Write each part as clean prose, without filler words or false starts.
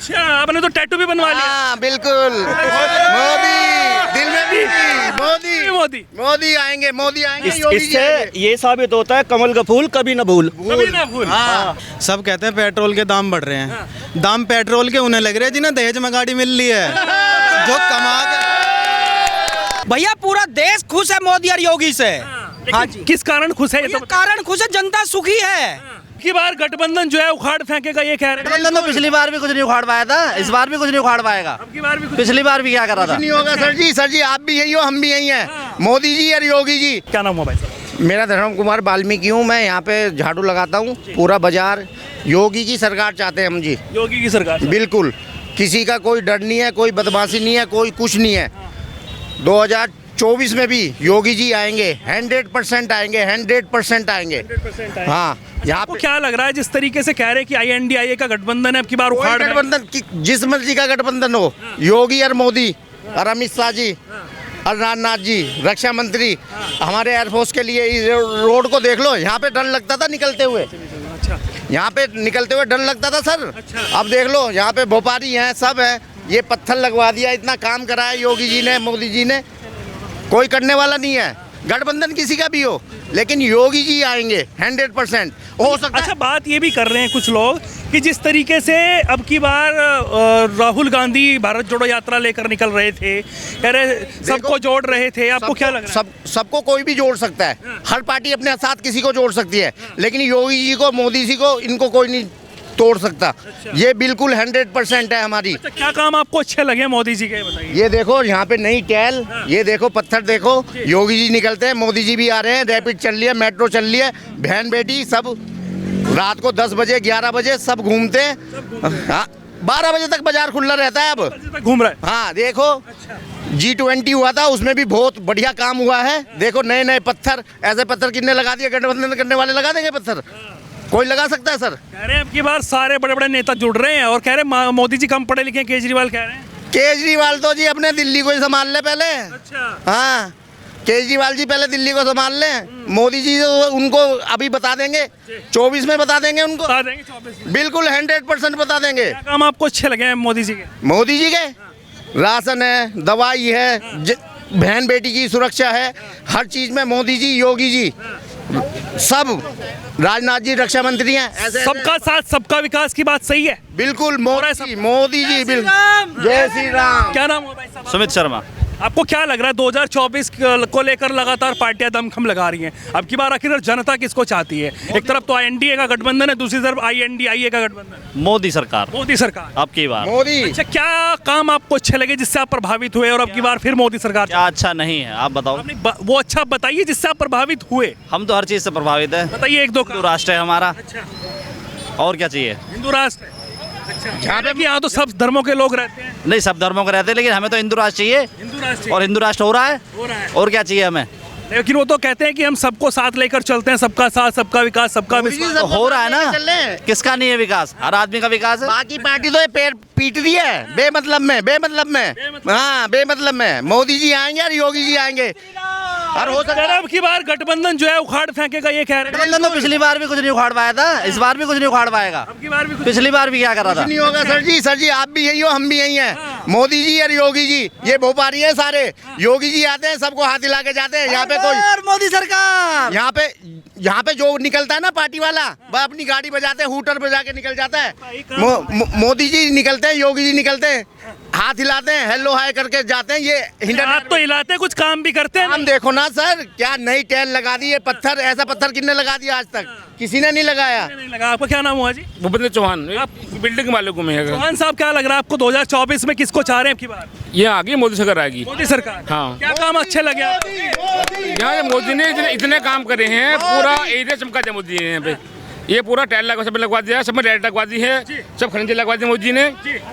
अच्छा, आपने तो टैटू भी बनवा लिया। हाँ बिल्कुल, मोदी दिल में भी, मोदी मोदी मोदी आएंगे, मोदी आएंगे, योगी जी इससे आएंगे। ये साबित होता है कमल का फूल कभी न भूल। कभी ना भूल। हाँ सब कहते हैं पेट्रोल के दाम बढ़ रहे हैं, दाम पेट्रोल के उन्हें लग रहे हैं जिन्हें दहेज में गाड़ी मिल रही है, जो कमा के। भैया पूरा देश खुश है मोदी और योगी से। हाँ जी, किस कारण खुश है ये तो बताओ। कारण खुश है, जनता सुखी है। की बार गठबंधन जो है उखाड़ फेंकेगा ये कह रहे हैं। गठबंधन तो पिछली बार भी कुछ नहीं उखाड़ पाया था, इस बार भी कुछ नहीं उखाड़ पाएगा। अब की बार भी कुछ पिछली बार भी क्या करा था? कुछ नहीं होगा सर जी आप भी यही हो, हम भी यही हैं, मोदी जी और योगी जी। क्या नाम हुआ भाई साहब? मेरा धर्म कुमार वाल्मीकि हूँ, मैं यहाँ पे झाड़ू लगाता हूँ, पूरा बाजार योगी की सरकार चाहते हैं हम जी, योगी की सरकार। बिल्कुल। किसी का कोई डर नहीं है, कोई बदमाशी नहीं है, कोई कुछ नहीं है। 2024 में भी योगी जी आएंगे, 100% आएंगे, 100% आएंगे। हाँ, यहाँ आपको पे क्या लग रहा है जिस तरीके से कह रहे हैं कि INDIA का गठबंधन है, अब की बार कोई उखाड़ गठबंधन जिस मर्जी का गठबंधन हो, योगी और मोदी और अमित शाह जी और राजनाथ जी रक्षा मंत्री, हमारे एयरफोर्स के लिए इस रोड को देख लो, यहाँ पे डर लगता था निकलते हुए, अच्छा, यहाँ पे निकलते हुए डर लगता था सर। अच्छा। अब देख लो यहाँ पे भोपारी हैं, सब है, ये पत्थर लगवा दिया, इतना काम कराया योगी जी ने, मोदी जी ने, कोई करने वाला नहीं है। गठबंधन किसी का भी हो, लेकिन योगी जी आएंगे 100%। हो सकता अच्छा, बात ये भी कर रहे हैं कुछ लोग कि जिस तरीके से अब की बार राहुल गांधी भारत जोड़ो यात्रा लेकर निकल रहे थे, कह रहे सबको जोड़ रहे थे, आपको क्या लग रहा है? सबको कोई भी जोड़ सकता है, हर पार्टी अपने साथ किसी को जोड़ सकती है, लेकिन योगी जी को, मोदी जी को, इनको कोई नहीं तोड़ सकता। ये बिल्कुल 100% है हमारी। अच्छा, क्या काम आपको अच्छे लगे मोदी जी के, बताइए। ये देखो यहाँ पे नई टहल, ये देखो पत्थर देखो, योगी जी निकलते हैं, मोदी जी भी आ रहे हैं, रैपिड चल रही है, मेट्रो चल रही है, बहन बेटी सब रात को 10 बजे 11 बजे सब घूमते हैं। हाँ, 12 बजे तक बाजार खुला रहता है अब। घूम रहा है। हाँ देखो, G20 हुआ था, उसमें भी बहुत बढ़िया काम हुआ है। देखो नए नए पत्थर, ऐसे पत्थर कितने लगा दिए, गठबंधन करने वाले लगा देंगे पत्थर, कोई लगा सकता है सर? कह रहे हैं अब की बार सारे बड़े बड़े नेता जुड़ रहे हैं और कह रहे हैं मोदी जी कम पढ़े लिखे हैं, केजरीवाल कह रहे हैं। केजरीवाल तो जी अपने दिल्ली को ही संभाल ले पहले। अच्छा, हाँ, केजरीवाल जी पहले दिल्ली को संभाल लें, मोदी जी तो उनको अभी बता देंगे, 24 में बता देंगे उनको, बता देंगे 24 में। बिल्कुल 100% बता देंगे। क्या काम आपको अच्छे लगे हैं मोदी जी के? मोदी जी के राशन है, दवाई है, बहन बेटी की सुरक्षा है, हर चीज में मोदी जी, योगी जी, सब, राजनाथ जी रक्षा मंत्री हैं, ऐसे सबका साथ सबका विकास की बात सही है। बिल्कुल मोदी जी बिल्कुल। जय श्री राम। क्या नाम हो भाई साहब? सुमित शर्मा। आपको क्या लग रहा है 2024 को लेकर लगातार पार्टियां दमखम लगा रही हैं, अब की बार आखिर जनता किसको चाहती है? एक तरफ तो INDA का गठबंधन है, दूसरी तरफ INDIA का गठबंधन, मोदी सरकार मोदी सरकार। अब की बार मोदी। अच्छा, क्या काम आपको अच्छे लगे जिससे आप प्रभावित हुए और अब की बार फिर मोदी सरकार? क्या अच्छा नहीं है, आप बताओ। आपने वो अच्छा बताइए जिससे आप प्रभावित हुए, हम तो हर चीज से प्रभावित है। बताइए एक दो हिंदू राष्ट्र है हमारा, अच्छा, और क्या चाहिए? हिंदू राष्ट्र है। अच्छा, जहाँ पे कि यहाँ तो सब धर्मों के लोग रहते हैं। नहीं, सब धर्मों के रहते हैं, लेकिन हमें तो हिंदू राष्ट्र चाहिए, हिंदू राष्ट्र और हिंदू राष्ट्र हो रहा है, और क्या चाहिए हमें? लेकिन वो तो कहते हैं कि हम सबको साथ लेकर चलते हैं, सबका साथ, सबका विकास, सबका विश्वास। तो हो रहा है चल रहे हैं। ना, किसका नहीं है विकास? हर आदमी का विकास है। बाकी पार्टी तो ये पेड़ पीट रही है बेमतलब में। हाँ, बेमतलब में। मोदी जी आएंगे और योगी जी आएंगे, और हो सकता है अब की बार गठबंधन जो है उखाड़ फेंकेगा ये कह रहे हैं। गठबंधन तो पिछली बार भी कुछ नहीं उखाड़ पाया था, इस बार भी कुछ नहीं उखाड़ पाएगा। अब की बार भी कुछ पिछली बार भी क्या करा था? कुछ नहीं होगा सर जी आप भी यही हो, हम भी यही हैं, मोदी जी और योगी जी, ये भोपारी हैं सारे, योगी जी आते हैं, सबको हाथ हिला के जाते हैं। यहाँ पे कोई मोदी सरकार, यहाँ पे जो निकलता है ना पार्टी वाला, वह अपनी गाड़ी बजाते हैं, हूटर बजा के निकल जाता है। मोदी जी निकलते हैं, योगी जी निकलते हैं, हाथ हिलाते हैं, हेलो हाय करके जाते हैं। ये हाथ तो हिलाते हैं, कुछ काम भी करते हैं। हम देखो ना सर, क्या नई टैल लगा दी है, पत्थर, ऐसा पत्थर किसने लगा दिया आज तक? किसी ने नहीं लगाया। नहीं लगा। आपका क्या नाम हुआ जी? भूपेंद्र चौहान, आप बिल्डिंग मालिक में है। चौहान साहब, क्या लग रहा है आपको 2024 में किसको चाह रहे हैं अब की बार? ये आगे मोदी सरकार आएगी। मोदी सरकार। हाँ। क्या काम अच्छे लगे आपको? यहाँ मोदी ने इतने काम करे हैं, पूरा एरिया चमका दिया मोदी ने। यहाँ पे ये पूरा टाइल लगा, सब लगवा दिया, सब में लाइट लगवा दी है, सब खनिजे लगवा दिए मोदी ने।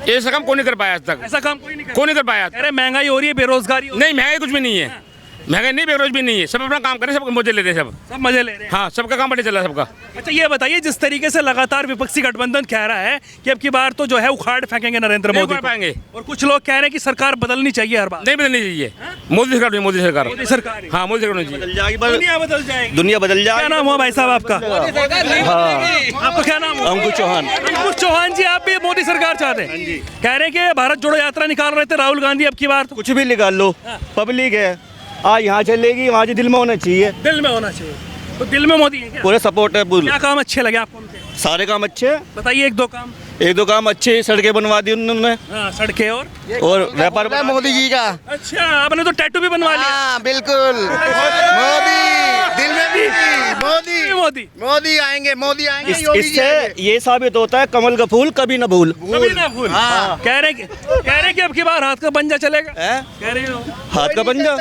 ऐसा काम कोई नहीं कर पाया आज तक, ऐसा काम कोई नहीं कोई नहीं कर पाया। अरे महंगाई हो रही है, बेरोजगारी हो रही नहीं, महंगाई कुछ भी नहीं है, महंगाई नहीं, बेरोज भी नहीं है, सब अपना काम करें, सब मजे ले रहे हैं, सब मजे ले रहे हैं। हाँ, सबका काम बढ़िया चल रहा है सबका। अच्छा ये बताइए, जिस तरीके से लगातार विपक्षी गठबंधन कह रहा है कि अब की बार तो जो है उखाड़ फेंकेंगे नरेंद्र नहीं मोदी उखाड़ को, पाएंगे। और कुछ लोग कह रहे हैं कि सरकार बदलनी चाहिए हर बार। नहीं बदलनी चाहिए, मोदी सरकार नहीं, मोदी सरकार, मोदी सरकार ही। हाँ मोदी सरकार होनी चाहिए। दुनिया बदल जाएगी। दुनिया बदल क्या जाए। नाम हुआ भाई साहब आपका? आपका क्या नाम हुआ? अंकुश चौहान। अंकुश चौहान जी, आप भी मोदी सरकार चाहते हैं? कह रहे हैं कि भारत जोड़ो यात्रा निकाल रहे थे राहुल गांधी, अब की बार तो कुछ भी निकाल लो, पब्लिक है आज यहाँ चलेगी, वहाँ दिल में होना चाहिए, दिल में होना चाहिए। तो दिल में मोदी है क्या? पूरे सपोर्ट है पूरे। क्या काम अच्छे लगे आपको उनके? सारे काम अच्छे हैं, बताइए एक दो काम। एक दो काम अच्छे, सड़कें बनवा दी उन्होंने हाँ, सड़कें और व्यापार है मोदी जी का। अच्छा, आपने तो टैटू भी बनवा लिया। हाँ बिल्कुल, मोदी दिल में भी, मोदी मोदी मोदी आएंगे, मोदी आएंगे, योगी जी इससे आएंगे। ये साबित होता है कमल का फूल कभी न भूल। कभी ना भूल। कह रहे कि अब की बार हाथ का पंजा चलेगा। कह रहे हो? हाथ का पंजा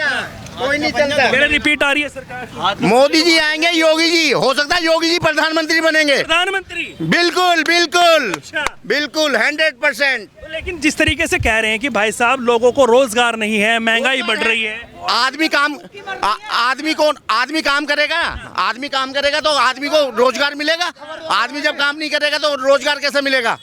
कोई नहीं चलता। कह रहे रिपीट आ रही है सरकार। मोदी जी आएंगे, योगी जी, हो सकता है योगी जी प्रधानमंत्री बनेंगे। प्रधानमंत्री बिल्कुल बिल्कुल अच्छा। बिल्कुल 100%। लेकिन जिस तरीके से कह रहे हैं कि भाई साहब लोगों को रोजगार नहीं है, महंगाई बढ़ रही है। आदमी काम आदमी काम करेगा, आदमी काम करेगा तो आदमी को रोजगार मिलेगा। आदमी जब काम नहीं करेगा तो रोजगार कैसे मिलेगा?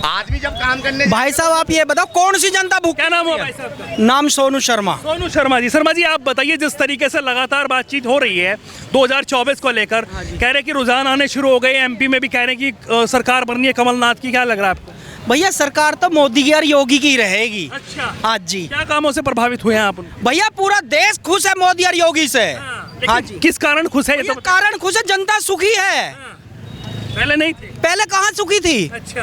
आदमी जब काम करने भाई साहब आप ये बताओ कौन सी जनता भूख? क्या नाम हुआ भाई साहब का? नाम सोनू शर्मा। सोनू शर्मा जी। शर्मा जी आप बताइए, जिस तरीके से लगातार बातचीत हो रही है 2024 को लेकर, कह रहे हैं कि रुझान आने शुरू हो गए, एमपी में भी कह रहे हैं कि सरकार बननी है कमलनाथ की, क्या लग रहा है आपको? भैया सरकार तो मोदी की और योगी की रहेगी। अच्छा, हाँ जी। क्या कामों से प्रभावित हुए हैं आप? भैया पूरा देश खुश है मोदी और योगी से। हाँ जी। किस कारण खुश है ये भैया तो कारण खुश है, जनता सुखी है। पहले नहीं थे। पहले कहाँ सुखी थी? अच्छा,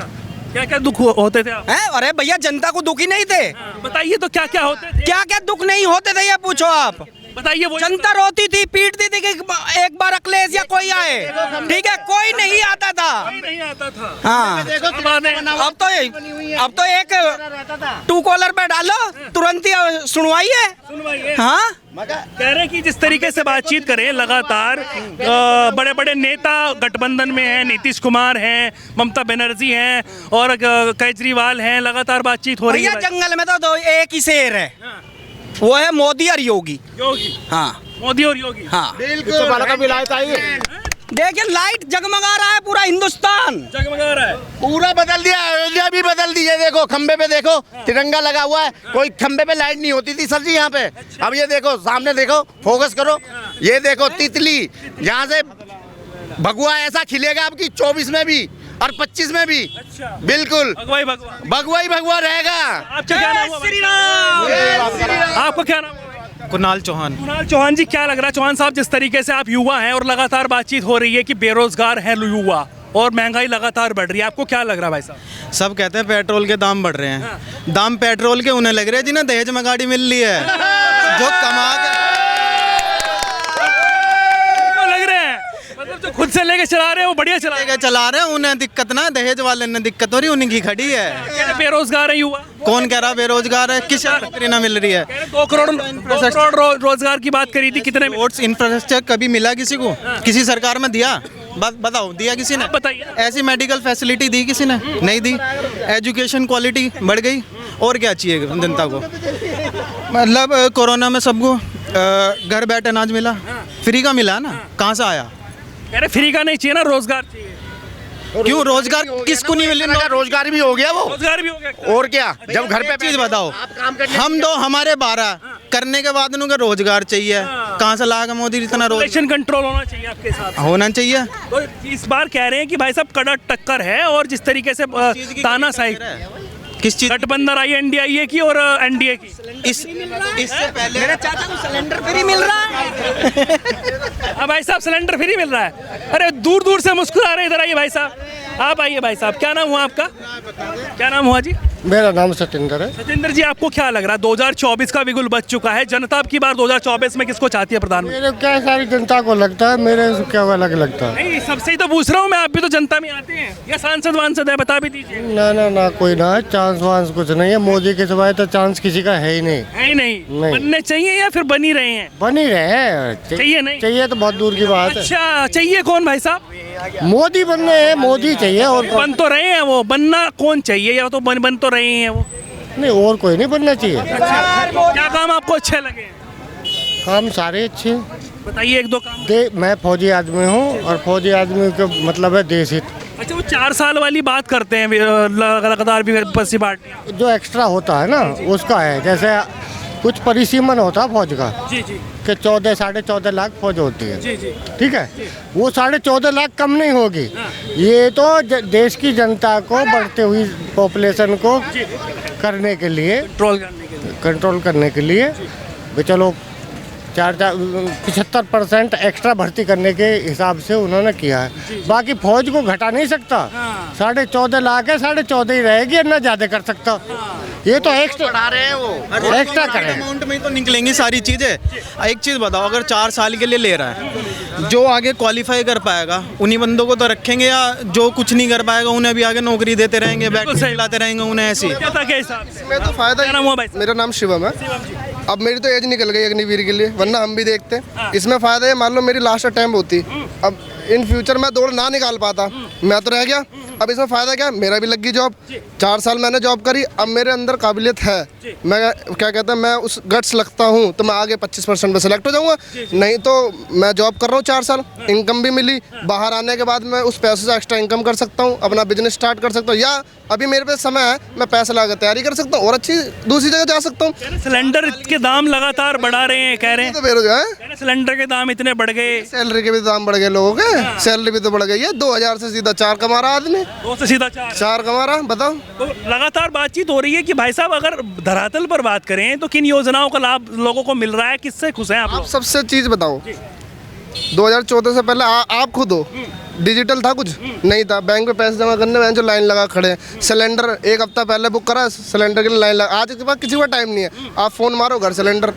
क्या क्या दुख होते थे आप? हैं? अरे भैया जनता को दुखी नहीं थे। बताइए तो क्या क्या होते थे? क्या क्या दुख नहीं होते थे ये पूछो आप। बताइए वो जनता रोती थी, पीटती थी कि एक बार अखिलेश या कोई आए, ठीक है, कोई नहीं आता था। नहीं आता था। हाँ अब तो एक टू कॉलर पे डालो तुरंत ही सुनवाई है। सुनवाइए। हाँ कह रहे हैं कि जिस तरीके से बातचीत करें लगातार, बड़े बड़े नेता गठबंधन में हैं, नीतीश कुमार हैं, ममता बनर्जी हैं और केजरीवाल हैं, लगातार बातचीत हो रही भैया है। जंगल में तो दो एक ही शेर है, वो है मोदी और योगी। योगी। हाँ मोदी और योगी। हाँ बिल्कुल देखिए लाइट जगमगा रहा है पूरा हिंदुस्तान। जगमगा रहा है। पूरा बदल दिया, अयोध्या भी बदल दी है। देखो खंबे पे देखो तिरंगा लगा हुआ है, कोई खंबे पे लाइट नहीं होती थी सर जी यहाँ पे। अब ये देखो सामने देखो, फोकस करो, ये देखो तितली, यहाँ से भगवा ऐसा खिलेगा आपकी 24 में भी और 25 में भी। अच्छा। बिल्कुल भगवाई भगवा। भगवा ही भगवा रहेगा। आपका क्या नाम हुआ? श्री राम। आपका क्या नाम हुआ? कुणाल चौहान। कुणाल चौहान जी, क्या लग रहा है चौहान साहब, जिस तरीके से आप युवा हैं और लगातार बातचीत हो रही है कि बेरोजगार है युवा और महंगाई लगातार बढ़ रही है, आपको क्या लग रहा है भाई साहब? सब कहते हैं पेट्रोल के दाम बढ़ रहे हैं, दाम पेट्रोल के उन्हें लग रहे हैं जिन्हें दहेज में गाड़ी मिल रही है, जो कमा के लग रहे हैं, मतलब जो खुद से लेके चला रहे हैं वो बढ़िया चला रहे चला रहे हैं, उन्हें दिक्कत ना, दहेज वाले ने दिक्कत हो रही, उन्हीं की खड़ी है। हैं। बेरोजगार है युवा। कौन कह रहा बेरोजगार है? किस नौकरी ना मिल रही है? 2 करोड़ रोजगार की बात करी थी, कितने में? रोड्स इंफ्रास्ट्रक्चर कभी मिला किसी को? किसी सरकार में दिया? बताओ, दिया किसी ने? आप बताइए। ऐसी मेडिकल फैसिलिटी दी किसी ने? नहीं दी। एजुकेशन क्वालिटी बढ़ गई, और क्या चाहिए जनता को? मतलब कोरोना में सबको घर बैठे अनाज मिला, फ्री का मिला ना, कहाँ से आया? कह रहे फ्री का नहीं चाहिए ना, रोजगार चाहिए। क्यों रोजगार किसको नहीं मिल रहा? रोजगार भी हो गया वो, रोजगार भी हो गया। और क्या? जब घर पे चीज बताओ, हम दो हमारे 12 करने के बाद उनको रोजगार चाहिए, कहाँ से लाएगा मोदी इतना रोजगार? इलेक्शन कंट्रोल होना चाहिए आपके साथ। होना चाहिए। तो इस बार कह रहे हैं कि भाई साहब कड़ा टक्कर है, और जिस तरीके से तानाशाही, किस चीज? गठबंधन आई एनडीए की और एनडीए की। इससे पहले मेरे चाचा को सिलेंडर फ्री मिल रहा है। अब भाई साहब सिलेंडर फ्री मिल रहा है। अरे दूर दूर से मुस्कुरा रहे, इधर आइए भाई साहब, आप आइए भाई साहब। क्या नाम हुआ आपका? क्या नाम हुआ जी? मेरा नाम सतेंद्र है। सतेंद्र जी, आपको क्या लग रहा है 2024 का बिगुल बच चुका है, जनता अब की बार 2024 में किसको चाहती है प्रधानमंत्री? मेरे क्या सारी जनता को लगता है, मेरे से क्या अलग लगता है? नहीं, सबसे ही तो पूछ रहा हूँ मैं, आप भी तो जनता में आते हैं, या सांसद वांसद है, बता भी दीजिए। ना ना ना, कोई ना, चांस वांस कुछ नहीं है, मोदी के सिवाय तो चांस किसी का है ही नहीं। है ही नहीं। नहीं। बनने चाहिए या फिर बन ही रहे हैं? बन ही रहे। चाहिए नहीं? चाहिए तो बहुत दूर की बात है। अच्छा, चाहिए कौन भाई साहब? मोदी बनने हैं, मोदी चाहिए, और बन तो रहे हैं वो, बनना कौन चाहिए, या तो बन तो रहे हैं वो? नहीं, और कोई नहीं बनना चाहिए। क्या काम आपको अच्छे लगे? काम सारे अच्छे हैं। बताइए एक दो काम। मैं फौजी आदमी हूँ और फौजी आदमी का मतलब है देश हित। अच्छा, वो 4 साल वाली बात करते हैं लगातार विपक्षी पार्टी। जो एक्स्ट्रा होता है ना उसका है, जैसे कुछ परिसीमन होता है फौज का जी जी कि 14 साढ़े 14 लाख फौज होती है। जी जी। ठीक है, वो 14.5 लाख कम नहीं होगी। ये तो देश की जनता को, बढ़ते हुई पॉपुलेशन को करने के लिए, कंट्रोल करने के लिए भी चलो 75% एक्स्ट्रा भर्ती करने के हिसाब से उन्होंने किया है। बाकी फौज को घटा नहीं सकता। 14.5 लाख है, 14.5 ही रहेगी, ना ज़्यादा कर सकता। ये तो एक्स्ट्रा बढ़ा रहे हैं, वो एक्स्ट्रा करें। अमाउंट में तो निकलेंगी सारी चीज़ें। एक चीज़ बताओ, अगर 4 साल के लिए ले रहा है, जो आगे क्वालिफाई कर पाएगा उन्हीं बंदों को तो रखेंगे, या जो कुछ नहीं कर पाएगा उन्हें भी आगे नौकरी देते रहेंगे, बैठ खिलाते रहेंगे उन्हें ऐसी। इसमें तो फायदा क्या नाम हुआ भाई? मेरा नाम शिवम है। अब मेरी तो एज निकल गई अग्निवीर के लिए, वरना हम भी देखते हैं। इसमें फायदा है, मान लो मेरी लास्ट अटैम्प्ट होती, अब इन फ्यूचर मैं दौड़ ना निकाल पाता, मैं तो रह गया। अब इसमें फ़ायदा क्या, मेरा भी लग गई जॉब। 4 साल मैंने जॉब करी, अब मेरे अंदर काबिलियत है, मैं क्या कहते हैं, मैं उस गट्स लगता हूँ तो मैं आगे 25% पे सेलेक्ट हो जाऊँगा। नहीं तो मैं जॉब कर रहा हूँ 4 साल, इनकम भी मिली, बाहर आने के बाद मैं उस पैसे से एक्स्ट्रा इनकम कर सकता हूँ, अपना बिजनेस स्टार्ट कर सकता हूँ, या अभी मेरे पे समय है, मैं पैसा लगा तैयारी कर सकता हूँ और अच्छी दूसरी जगह जा सकता हूँ। सिलेंडर के दाम लगातार बढ़ा रहे हैं, कह रहे हैं तो बेरोजगार, सिलेंडर के दाम इतने बढ़ गए, सैलरी के भी दाम बढ़ गए लोगों के, सैलरी भी तो बढ़ गई है। 2000 से सीधा 4 कमा रहा आदमी, 2 से सीधा 4 कमा रहा, बताओ। तो लगातार बातचीत हो रही है कि भाई साहब अगर धरातल पर बात करें तो किन योजनाओं का लाभ लोगों को मिल रहा है, किससे खुश हैं आप लोग? सबसे चीज बताओ, 2014 से पहले आप खुद हो, डिजिटल था कुछ नहीं था, बैंक में पैसे जमा करने में जो लाइन लगा खड़े हैं। सिलेंडर 1 हफ्ता पहले बुक करा, सिलेंडर के लिए लाइन लगा, आज के बाद किसी का टाइम नहीं है, आप फ़ोन मारो घर सिलेंडर,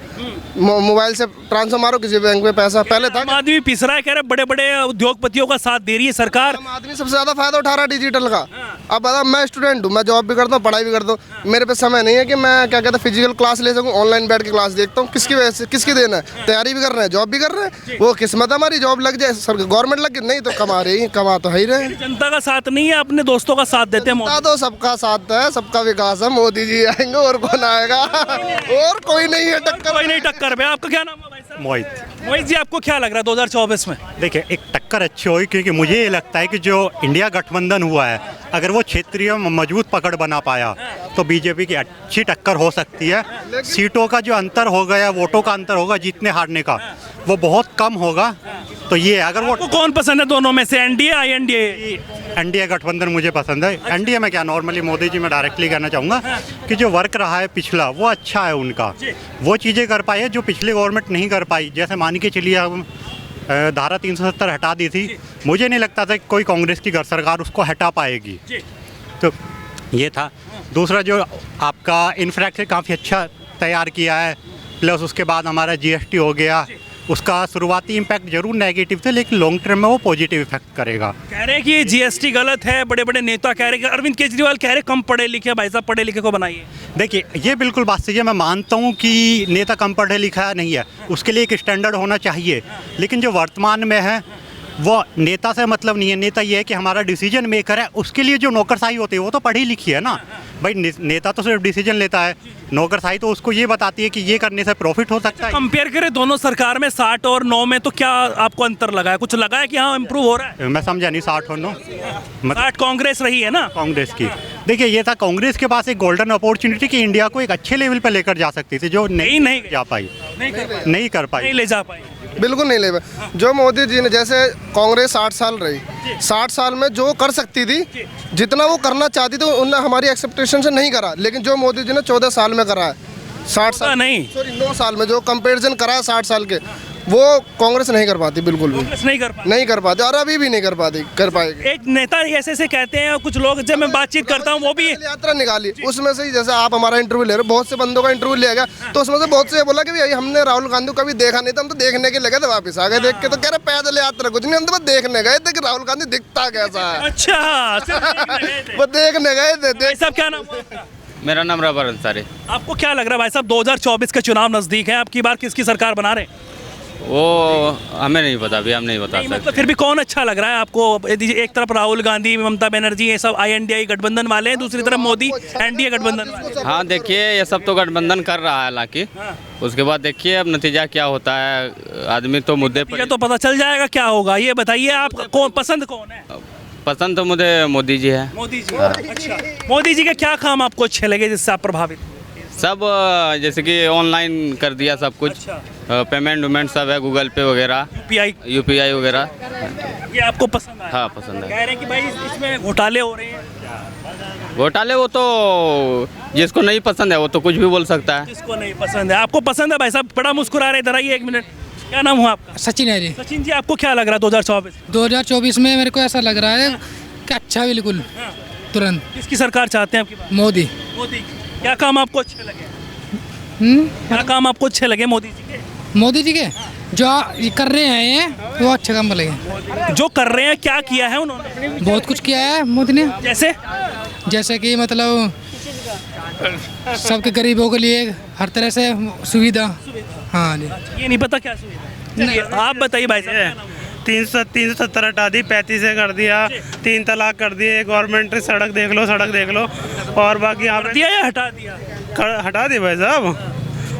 मोबाइल से ट्रांसफर मारो किसी बैंक में पैसा। पहले था आदमी पिस रहा है, कह रहे बड़े बड़े उद्योगपतियों का साथ दे रही है सरकार, आदमी सबसे ज़्यादा फायदा उठा रहा है डिजिटल का। अब बता, मैं स्टूडेंट हूँ, मैं जॉब भी करता हूँ, पढ़ाई भी करता हूँ, मेरे पे समय नहीं है कि मैं क्या कहता है फिजिकल क्लास ले सकूँ, ऑनलाइन बैठ के क्लास देखता हूँ। किसकी वजह से, किसकी देना है, तैयारी भी कर रहे हैं, जॉब भी कर रहे हैं, वो किस्मत हमारी जॉब लग जाए, गवर्नमेंट लग गई, नहीं तो कमा रही, कमा तो है ही रहे। जनता का साथ नहीं है, अपने दोस्तों का साथ देते हैं। तो सबका साथ है, सबका विकास है, मोदी जी आएंगे और कौन आएगा, और कोई नहीं है टक्कर, कोई नहीं टक्कर पे। आपका क्या नाम है भाई साहब? मोहित जी, आपको क्या लग रहा है 2024 में? देखिए, एक टक्कर अच्छी हुई, क्योंकि मुझे ये लगता है कि जो इंडिया गठबंधन हुआ है, अगर वो क्षेत्रीय मजबूत पकड़ बना पाया तो बीजेपी की अच्छी टक्कर हो सकती है। सीटों का जो अंतर हो गया, वोटों का अंतर होगा जीतने हारने का, वो बहुत कम होगा। तो ये अगर वो कौन पसंद है दोनों में से, एनडीए आईएनडीए? एनडीए गठबंधन मुझे पसंद है। एनडीए में क्या, नॉर्मली मोदी जी में डायरेक्टली कहना चाहूँगा कि जो वर्क रहा है पिछला, वो अच्छा है उनका, वो चीज़ें कर पाई है जो पिछली गवर्नमेंट नहीं कर पाई। जैसे मान के चलिए हम धारा 370 हटा दी थी, मुझे नहीं लगता था कि कोई कांग्रेस की घर सरकार उसको हटा पाएगी। तो ये था। दूसरा जो आपका इंफ्रास्ट्रक्चर काफ़ी अच्छा तैयार किया है, प्लस उसके बाद हमारा जीएसटी हो गया, उसका शुरुआती इम्पैक्ट जरूर नेगेटिव थे, लेकिन लॉन्ग टर्म में वो पॉजिटिव इफेक्ट करेगा। कह रहे हैं कि जीएसटी गलत है, बड़े बड़े नेता कह रहे हैं, अरविंद केजरीवाल कह रहे कम पढ़े लिखे, भाई साहब पढ़े लिखे को बनाइए। देखिए, ये बिल्कुल बात सही है, मैं मानता हूँ कि नेता कम पढ़े लिखा नहीं है, उसके लिए एक स्टैंडर्ड होना चाहिए, लेकिन जो वर्तमान में है वो नेता से मतलब नहीं है। नेता ये है कि हमारा डिसीजन मेकर है, उसके लिए जो नौकरशाही होती है वो तो पढ़ी लिखी है ना भाई। नेता तो सिर्फ डिसीजन लेता है, नौकरशाही तो उसको ये बताती है कि ये करने से प्रॉफिट हो सकता है। कंपेयर करें दोनों सरकार में 60 और 9 में, तो क्या आपको अंतर लगा है, कुछ लगा है कि हाँ इम्प्रूव हो रहा है? मैं समझा नहीं, 60 और 9 60 कांग्रेस रही है ना, कांग्रेस की। देखिए, ये था कांग्रेस के पास एक गोल्डन अपॉर्चुनिटी कि इंडिया को एक अच्छे लेवल पर लेकर जा सकती थी, जो नहीं जा पाई, नहीं कर पाई, नहीं ले जा पाई, बिल्कुल नहीं ले पाए। जो मोदी जी ने, जैसे कांग्रेस 60 साल रही, 60 साल में जो कर सकती थी, जितना वो करना चाहती थी, उनने हमारी एक्सपेक्टेशन से नहीं करा। लेकिन जो मोदी जी ने 14 साल में करा है, 60 साल नहीं, सॉरी 9 साल में जो कंपैरिजन करा है 60 साल के, वो कांग्रेस नहीं कर पाती, बिल्कुल भी नहीं कर पाती, और अभी भी नहीं कर पाएगी। एक नेता ऐसे से कहते हैं, कुछ लोग जब मैं बातचीत करता हूँ वो भी यात्रा निकाली, उसमें से ही जैसे आप हमारा इंटरव्यू ले रहे हो, बहुत से बंदों का इंटरव्यू लिया गया, तो उसमें से बहुत से बोला कि भाई हमने राहुल गांधी को कभी देखा नहीं था, हम तो देखने के लगे थे, वापस आ गए देख के। तो कह रहे पैदल यात्रा कुछ नहीं, हम तो बस देखने गए थे कि राहुल गांधी दिखता कैसा है। अच्छा, वो देखने गए थे। सब क्या नाम है? मेरा नाम रबर अंसारी। आपको क्या लग रहा है भाई साहब, 2024 का चुनाव नजदीक है, आपकी बार किसकी सरकार बना रहे हैं? वो हमें नहीं पता, अभी हम नहीं बता सकते। मतलब फिर भी कौन अच्छा लग रहा है आपको? एक तरफ राहुल गांधी, ममता बनर्जी, ये सब आईएनडीए गठबंधन वाले हैं, दूसरी तरफ मोदी एनडीए गठबंधन वाले। हाँ, देखिए, ये सब तो गठबंधन कर रहा है, हालांकि उसके बाद देखिए अब नतीजा क्या होता है। आदमी तो मुद्दे ये पर तो पता चल जाएगा क्या होगा। ये बताइए आप कौन पसंद कौन है? पसंद तो मुझे मोदी जी है। मोदी जी। अच्छा, मोदी जी के क्या काम आपको अच्छे लगे जिससे आप प्रभावित? सब जैसे कि ऑनलाइन कर दिया सब कुछ। अच्छा। पेमेंट वेमेंट सब है, गूगल पे वगैरह, यूपीआई वगैरह। ये आपको पसंद आया? हाँ पसंद है। कह रहे हैं कि भाई इसमें घोटाले हो रहे हैं। घोटाले वो तो जिसको नहीं पसंद है वो तो कुछ भी बोल सकता है। जिसको नहीं पसंद है। आपको पसंद है? भाई साहब बड़ा मुस्कुरा रहे, इधर आइए एक मिनट। क्या नाम हुआ आपका? सचिन है जी। सचिन जी, आपको क्या लग रहा है 2024? 2024 में मेरे को ऐसा लग रहा है कि अच्छा बिल्कुल तुरंत किसकी सरकार चाहते हैं आपकी बात? मोदी। मोदी की। क्या काम आपको अच्छे लगे? क्या काम आपको अच्छे लगे मोदी जी के? मोदी जी के जो ये कर रहे हैं ये वो अच्छे काम लगे। जो कर रहे हैं, क्या किया है उन्होंने? बहुत कुछ किया है मोदी ने। जैसे कि मतलब सबके गरीबों के लिए हर तरह से सुविधा। हाँ जी। ये नहीं पता क्या सुविधा? चलिए, आप बताइए भाई साहब। 370 हटा दी, 35 कर दिया, 3 तलाक कर दिए, गवर्नमेंट सड़क देख लो और बाकी यहाँ पे दिया या हटा दिया? हटा दिए भाई साहब।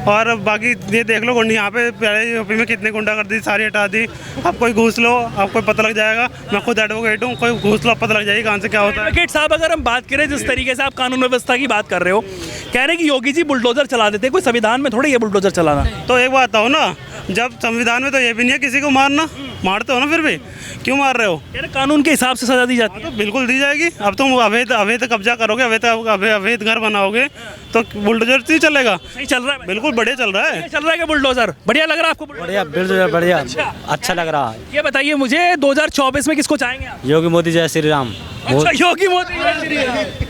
और बाकी ये देख लो यहाँ पे पहले यूपी में कितने गुंडा कर दी, सारी हटा दी। अब कोई घूस लो, आपको पता लग जाएगा। मैं खुद एडवोकेट हूँ, कोई घूस लो, पता लग जाएगी कहाँ से क्या होता है। एडवोकेट साहब, अगर हम बात करें जिस तरीके से आप कानून व्यवस्था की बात कर रहे हो, कह रहे हैं कि योगी जी बुलडोजर चला देते, कोई संविधान में थोड़ी ये बुलडोजर चलाना। तो एक बात हो ना, जब संविधान में तो ये भी नहीं है किसी को मारना, मारते हो ना, फिर भी क्यों मार रहे हो? कानून के हिसाब से सजा दी जाती है। तो बिल्कुल दी जाएगी। अब तुम अवैध कब्जा करोगे, अवैध घर बनाओगे तो बुलडोजर से चलेगा। सही चल रहा है? बिल्कुल बढ़िया चल रहा है। चल रहा है क्या बुलडोजर? बढ़िया लग रहा है आपको? बढ़िया, बिल्कुल बढ़िया। अच्छा लग रहा है। ये बताइए मुझे 2024 में किसको चाहेंगे आप? योगी मोदी जय श्री राम। अच्छा, योगी मोदी जय श्री राम।